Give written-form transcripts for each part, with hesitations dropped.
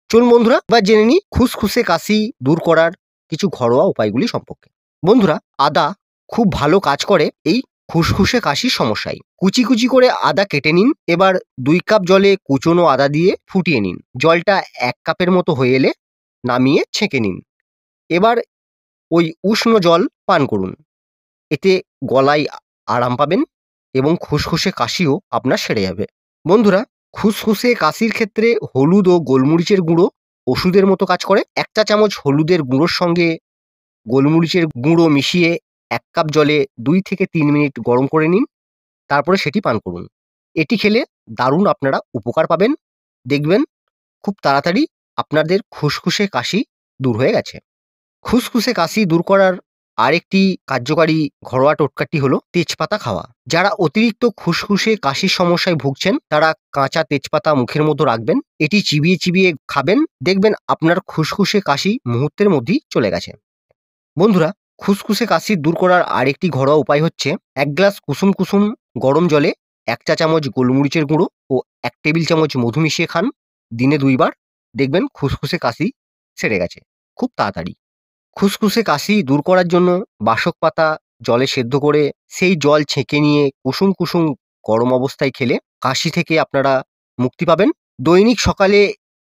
চলুন বন্ধুরা, এবার জেনে নিই খুসখুসে কাশি দূর করার কিছু ঘরোয়া উপায়গুলি সম্পর্কে। বন্ধুরা, আদা খুব ভালো কাজ করে এই খুসখুসে কাশির সমস্যায়। কুচি কুচি করে আদা কেটে নিন। এবার 2 কাপ জলে কুচনো আদা দিয়ে ফুটিয়ে নিন। জলটা 1 কাপের মতো হয়ে এলে নামিয়ে ছেঁকে নিন। এবার ওই উষ্ণ জল পান করুন। এতে গলায় আরাম পাবেন এবং খুসখুসে কাশিও আপনার সেরে যাবে। বন্ধুরা, খুসখুসে কাশির ক্ষেত্রে হলুদ ও গোলমরিচের গুঁড়ো ওষুধের মতো কাজ করে। 1 চা চামচ হলুদের গুঁড়োর সঙ্গে গোলমরিচের গুঁড়ো মিশিয়ে 1 কাপ জলে 2 থেকে 3 মিনিট গরম করে নিন। তারপরে সেটি পান করুন। এটি খেলে দারুণ আপনারা উপকার পাবেন। দেখবেন খুব তাড়াতাড়ি আপনাদের খুসখুসে কাশি দূর হয়ে গেছে। খুসখুসে কাশি দূর করার আরেকটি কার্যকারী ঘরোয়া টোটকাটি হলো তেজপাতা খাওয়া। যারা অতিরিক্ত খুসখুসে কাশির সমস্যায় ভুগছেন তারা কাঁচা তেজপাতা মুখের মধ্যে রাখবেন। এটি চিবিয়ে চিবিয়ে খাবেন। দেখবেন আপনার খুসখুসে কাশি মুহূর্তের মধ্যেই চলে গেছে। বন্ধুরা, খুসখুসে কাশি দূর করার আরেকটি ঘরোয়া উপায় হচ্ছে 1 গ্লাস কুসুম কুসুম গরম জলে 1 চা চামচ গোলমরিচের গুঁড়ো ও 1 টেবিল চামচ মধু মিশিয়ে খান। দিনে 2 বার। দেখবেন খুসখুসে কাশি সেরে গেছে খুব তাড়াতাড়ি। খুসখুসে কাশি দূর করার জন্য বাসক পাতা জলে সেদ্ধ করে সেই জল ছেঁকে নিয়ে কুসুম কুসুম গরম অবস্থায় খেলে কাশি থেকে আপনারা মুক্তি পাবেন। দৈনিক সকালে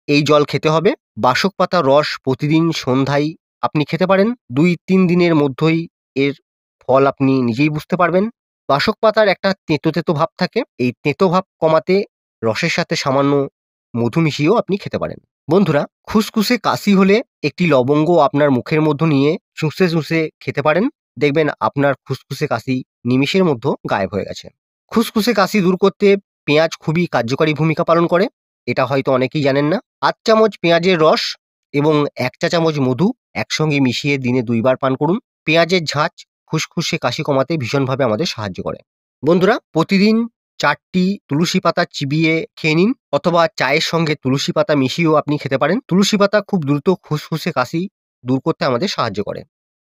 এই জল খেতে হবে। বাসক পাতার রস প্রতিদিন সন্ধ্যায় আপনি খেতে পারেন। 2-3 দিনের মধ্যেই এর ফল আপনি নিজেই বুঝতে পারবেন। বাসক পাতার একটা তেঁতো তেঁতো ভাব থাকে। এই তেঁতো ভাব কমাতে রসের সাথে সামান্য মধু মিশিয়েও আপনি খেতে পারেন। বন্ধুরা, খুসখুসে কাশি হলে একটি লবঙ্গ আপনার মুখের মধ্যে নিয়ে চুষে চুষে খেতে পারেন। দেখবেন আপনার খুসখুসে কাশি নিমেষের মধ্যে গায়েব হয়ে গেছে। খুসখুসে কাশি দূর করতে পেঁয়াজ খুবই কার্যকারী ভূমিকা পালন করে। এটা হয়তো অনেকেই জানেন না। 8 চামচ পেঁয়াজের রস এবং 1 চা চামচ মধু একসঙ্গে মিশিয়ে দিনে 2 বার পান করুন। পেঁয়াজের ঝাঁজ খুসখুসে কাশি কমাতে ভীষণভাবে আমাদের সাহায্য করে। বন্ধুরা, প্রতিদিন 4টি তুলসী পাতা চিবিয়ে খেয়ে নিন, অথবা চায়ের সঙ্গে তুলসী পাতা মিশিয়েও আপনি খেতে পারেন। তুলসী পাতা খুব দ্রুত খুসখুসে কাশি দূর করতে আমাদের সাহায্য করে।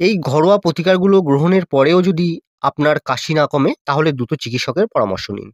এই ঘরোয়া প্রতিকারগুলো গ্রহণের পরেও যদি আপনার কাশি না কমে তাহলে দ্রুত চিকিৎসকের পরামর্শ নিন।